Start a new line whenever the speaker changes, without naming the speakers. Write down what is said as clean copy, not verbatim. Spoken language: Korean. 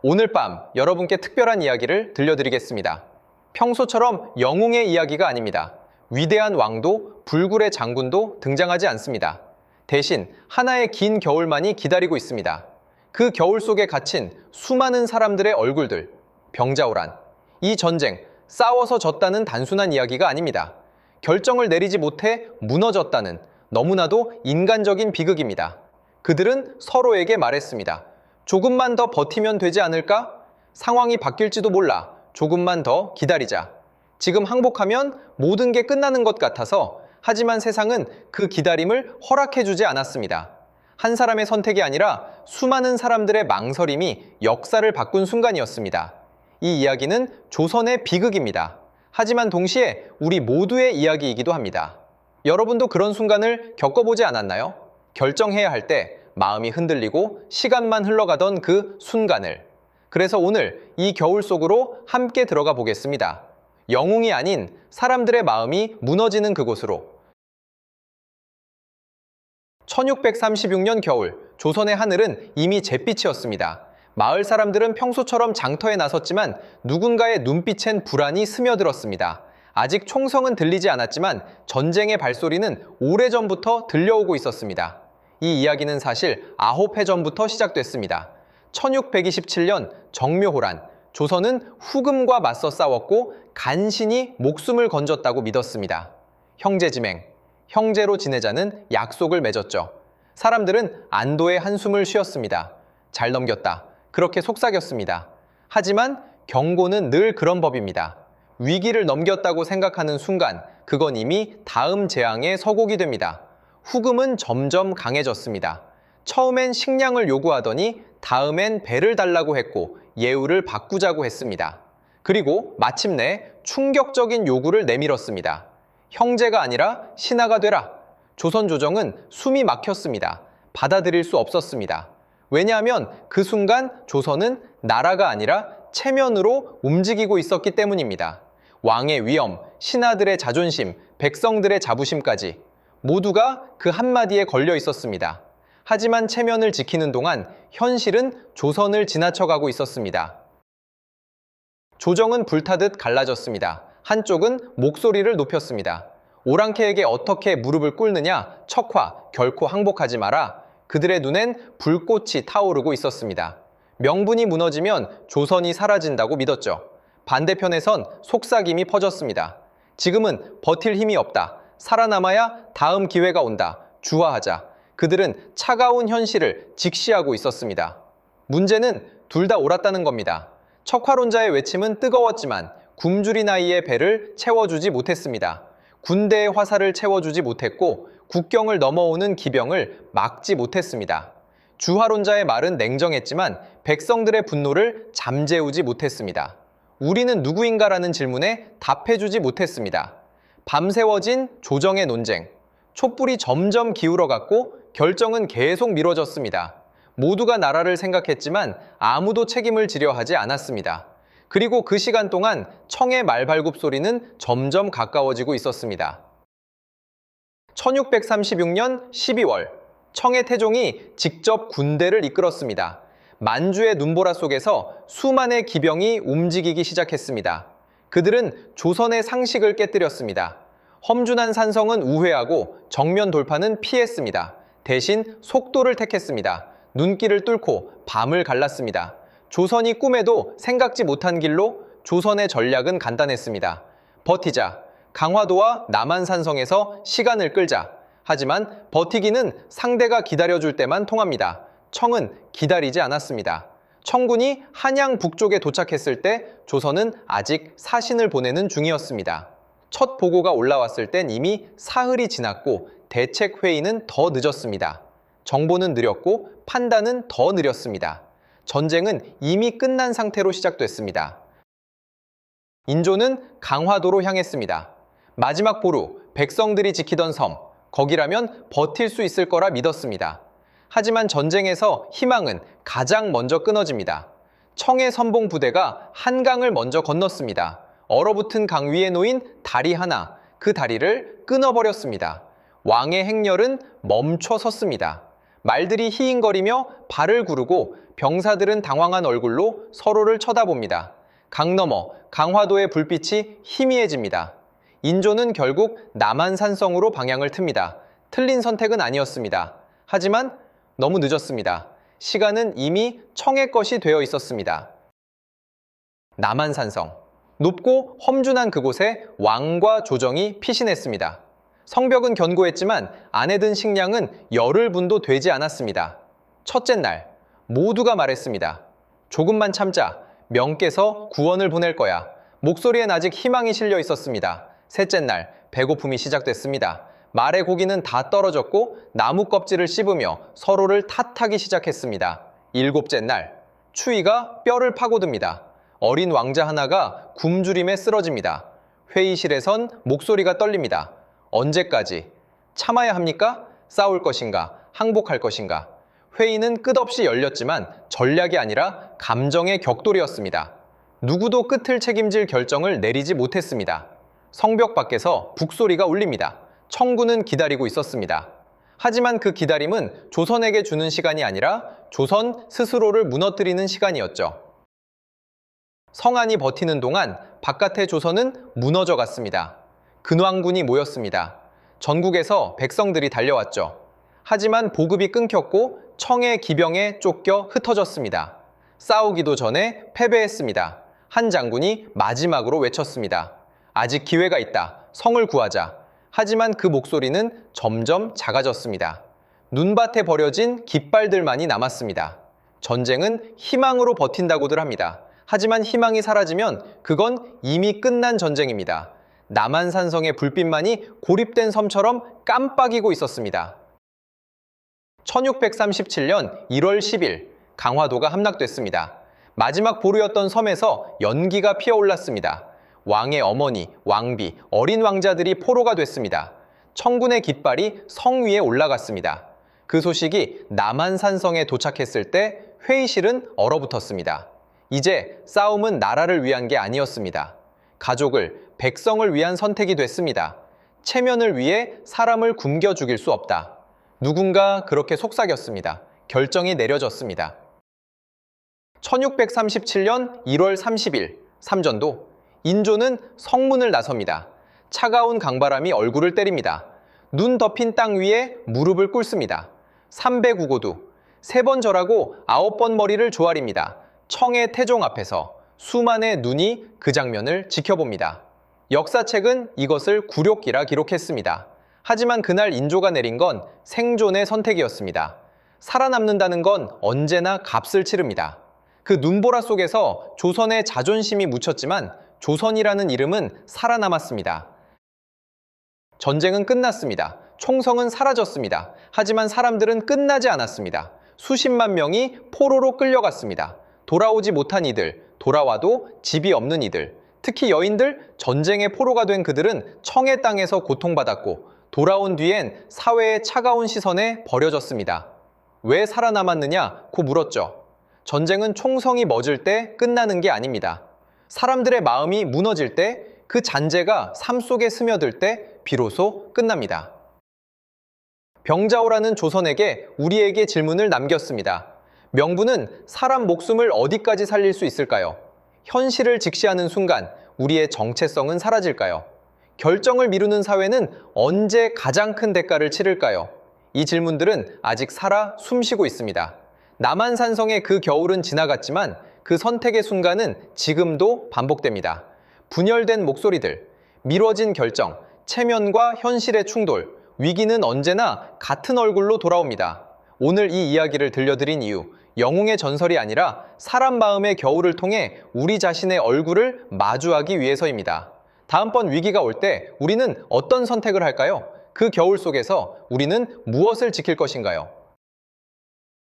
오늘 밤 여러분께 특별한 이야기를 들려드리겠습니다. 평소처럼 영웅의 이야기가 아닙니다. 위대한 왕도 불굴의 장군도 등장하지 않습니다. 대신 하나의 긴 겨울만이 기다리고 있습니다. 그 겨울 속에 갇힌 수많은 사람들의 얼굴들, 병자호란. 이 전쟁, 싸워서 졌다는 단순한 이야기가 아닙니다. 결정을 내리지 못해 무너졌다는 너무나도 인간적인 비극입니다. 그들은 서로에게 말했습니다. 조금만 더 버티면 되지 않을까? 상황이 바뀔지도 몰라. 조금만 더 기다리자. 지금 항복하면 모든 게 끝나는 것 같아서, 하지만 세상은 그 기다림을 허락해주지 않았습니다. 한 사람의 선택이 아니라 수많은 사람들의 망설임이 역사를 바꾼 순간이었습니다. 이 이야기는 조선의 비극입니다. 하지만 동시에 우리 모두의 이야기이기도 합니다. 여러분도 그런 순간을 겪어보지 않았나요? 결정해야 할 때 마음이 흔들리고 시간만 흘러가던 그 순간을. 그래서 오늘 이 겨울 속으로 함께 들어가 보겠습니다. 영웅이 아닌 사람들의 마음이 무너지는 그곳으로. 1636년 겨울, 조선의 하늘은 이미 잿빛이었습니다. 마을 사람들은 평소처럼 장터에 나섰지만 누군가의 눈빛엔 불안이 스며들었습니다. 아직 총성은 들리지 않았지만 전쟁의 발소리는 오래전부터 들려오고 있었습니다. 이 이야기는 사실 9해 전부터 시작됐습니다. 1627년 정묘호란, 조선은 후금과 맞서 싸웠고 간신히 목숨을 건졌다고 믿었습니다. 형제지맹, 형제로 지내자는 약속을 맺었죠. 사람들은 안도의 한숨을 쉬었습니다. 잘 넘겼다. 그렇게 속삭였습니다. 하지만 경고는 늘 그런 법입니다. 위기를 넘겼다고 생각하는 순간, 그건 이미 다음 재앙의 서곡이 됩니다. 후금은 점점 강해졌습니다. 처음엔 식량을 요구하더니 다음엔 배를 달라고 했고 예우를 바꾸자고 했습니다. 그리고 마침내 충격적인 요구를 내밀었습니다. 형제가 아니라 신하가 되라. 조선 조정은 숨이 막혔습니다. 받아들일 수 없었습니다. 왜냐하면 그 순간 조선은 나라가 아니라 체면으로 움직이고 있었기 때문입니다. 왕의 위엄, 신하들의 자존심, 백성들의 자부심까지 모두가 그 한마디에 걸려 있었습니다. 하지만 체면을 지키는 동안 현실은 조선을 지나쳐가고 있었습니다. 조정은 불타듯 갈라졌습니다. 한쪽은 목소리를 높였습니다. 오랑캐에게 어떻게 무릎을 꿇느냐? 척화, 결코 항복하지 마라. 그들의 눈엔 불꽃이 타오르고 있었습니다. 명분이 무너지면 조선이 사라진다고 믿었죠. 반대편에선 속삭임이 퍼졌습니다. 지금은 버틸 힘이 없다. 살아남아야 다음 기회가 온다. 주화하자. 그들은 차가운 현실을 직시하고 있었습니다. 문제는 둘 다 옳았다는 겁니다. 척화론자의 외침은 뜨거웠지만 굶주린 아이의 배를 채워주지 못했습니다. 군대의 화살을 채워주지 못했고 국경을 넘어오는 기병을 막지 못했습니다. 주화론자의 말은 냉정했지만 백성들의 분노를 잠재우지 못했습니다. 우리는 누구인가라는 질문에 답해주지 못했습니다. 밤새워진 조정의 논쟁. 촛불이 점점 기울어갔고 결정은 계속 미뤄졌습니다. 모두가 나라를 생각했지만 아무도 책임을 지려 하지 않았습니다. 그리고 그 시간 동안 청의 말발굽 소리는 점점 가까워지고 있었습니다. 1636년 12월, 청의 태종이 직접 군대를 이끌었습니다. 만주의 눈보라 속에서 수만의 기병이 움직이기 시작했습니다. 그들은 조선의 상식을 깨뜨렸습니다. 험준한 산성은 우회하고 정면 돌파는 피했습니다. 대신 속도를 택했습니다. 눈길을 뚫고 밤을 갈랐습니다. 조선이 꿈에도 생각지 못한 길로. 조선의 전략은 간단했습니다. 버티자. 강화도와 남한산성에서 시간을 끌자. 하지만 버티기는 상대가 기다려줄 때만 통합니다. 청은 기다리지 않았습니다. 청군이 한양 북쪽에 도착했을 때 조선은 아직 사신을 보내는 중이었습니다. 첫 보고가 올라왔을 땐 이미 사흘이 지났고 대책 회의는 더 늦었습니다. 정보는 느렸고 판단은 더 느렸습니다. 전쟁은 이미 끝난 상태로 시작됐습니다. 인조는 강화도로 향했습니다. 마지막 보루, 백성들이 지키던 섬, 거기라면 버틸 수 있을 거라 믿었습니다. 하지만 전쟁에서 희망은 가장 먼저 끊어집니다. 청의 선봉 부대가 한강을 먼저 건넜습니다. 얼어붙은 강 위에 놓인 다리 하나, 그 다리를 끊어버렸습니다. 왕의 행렬은 멈춰 섰습니다. 말들이 히잉거리며 발을 구르고 병사들은 당황한 얼굴로 서로를 쳐다봅니다. 강 너머 강화도의 불빛이 희미해집니다. 인조는 결국 남한산성으로 방향을 틉니다. 틀린 선택은 아니었습니다. 하지만 너무 늦었습니다. 시간은 이미 청의 것이 되어 있었습니다. 남한산성. 높고 험준한 그곳에 왕과 조정이 피신했습니다. 성벽은 견고했지만 안에 든 식량은 열흘 분도 되지 않았습니다. 첫째 날, 모두가 말했습니다. 조금만 참자. 명께서 구원을 보낼 거야. 목소리엔 아직 희망이 실려 있었습니다. 셋째 날, 배고픔이 시작됐습니다. 말의 고기는 다 떨어졌고 나무 껍질을 씹으며 서로를 탓하기 시작했습니다. 일곱째 날, 추위가 뼈를 파고듭니다. 어린 왕자 하나가 굶주림에 쓰러집니다. 회의실에선 목소리가 떨립니다. 언제까지? 참아야 합니까? 싸울 것인가? 항복할 것인가? 회의는 끝없이 열렸지만 전략이 아니라 감정의 격돌이었습니다. 누구도 끝을 책임질 결정을 내리지 못했습니다. 성벽 밖에서 북소리가 울립니다. 청군은 기다리고 있었습니다. 하지만 그 기다림은 조선에게 주는 시간이 아니라 조선 스스로를 무너뜨리는 시간이었죠. 성안이 버티는 동안 바깥의 조선은 무너져 갔습니다. 근왕군이 모였습니다. 전국에서 백성들이 달려왔죠. 하지만 보급이 끊겼고 청의 기병에 쫓겨 흩어졌습니다. 싸우기도 전에 패배했습니다. 한 장군이 마지막으로 외쳤습니다. 아직 기회가 있다. 성을 구하자. 하지만 그 목소리는 점점 작아졌습니다. 눈밭에 버려진 깃발들만이 남았습니다. 전쟁은 희망으로 버틴다고들 합니다. 하지만 희망이 사라지면 그건 이미 끝난 전쟁입니다. 남한산성의 불빛만이 고립된 섬처럼 깜빡이고 있었습니다. 1637년 1월 10일 강화도가 함락됐습니다. 마지막 보루였던 섬에서 연기가 피어올랐습니다. 왕의 어머니, 왕비, 어린 왕자들이 포로가 됐습니다. 청군의 깃발이 성 위에 올라갔습니다. 그 소식이 남한산성에 도착했을 때 회의실은 얼어붙었습니다. 이제 싸움은 나라를 위한 게 아니었습니다. 가족을, 백성을 위한 선택이 됐습니다. 체면을 위해 사람을 굶겨 죽일 수 없다. 누군가 그렇게 속삭였습니다. 결정이 내려졌습니다. 1637년 1월 30일 삼전도 인조는 성문을 나섭니다. 차가운 강바람이 얼굴을 때립니다. 눈 덮인 땅 위에 무릎을 꿇습니다. 300우고두, 3번 절하고 9번 머리를 조아립니다. 청의 태종 앞에서 수만의 눈이 그 장면을 지켜봅니다. 역사책은 이것을 굴욕기라 기록했습니다. 하지만 그날 인조가 내린 건 생존의 선택이었습니다. 살아남는다는 건 언제나 값을 치릅니다. 그 눈보라 속에서 조선의 자존심이 묻혔지만 조선이라는 이름은 살아남았습니다. 전쟁은 끝났습니다. 총성은 사라졌습니다. 하지만 사람들은 끝나지 않았습니다. 수십만 명이 포로로 끌려갔습니다. 돌아오지 못한 이들, 돌아와도 집이 없는 이들, 특히 여인들, 전쟁의 포로가 된 그들은 청의 땅에서 고통받았고 돌아온 뒤엔 사회의 차가운 시선에 버려졌습니다. 왜 살아남았느냐고 물었죠. 전쟁은 총성이 멎을 때 끝나는 게 아닙니다. 사람들의 마음이 무너질 때, 그 잔재가 삶 속에 스며들 때 비로소 끝납니다. 병자호라는 조선에게 우리에게 질문을 남겼습니다. 명부는 사람 목숨을 어디까지 살릴 수 있을까요? 현실을 직시하는 순간 우리의 정체성은 사라질까요? 결정을 미루는 사회는 언제 가장 큰 대가를 치를까요? 이 질문들은 아직 살아 숨쉬고 있습니다. 남한산성의 그 겨울은 지나갔지만 그 선택의 순간은 지금도 반복됩니다. 분열된 목소리들, 미뤄진 결정, 체면과 현실의 충돌, 위기는 언제나 같은 얼굴로 돌아옵니다. 오늘 이 이야기를 들려드린 이유, 영웅의 전설이 아니라 사람 마음의 겨울을 통해 우리 자신의 얼굴을 마주하기 위해서입니다. 다음번 위기가 올 때 우리는 어떤 선택을 할까요? 그 겨울 속에서 우리는 무엇을 지킬 것인가요?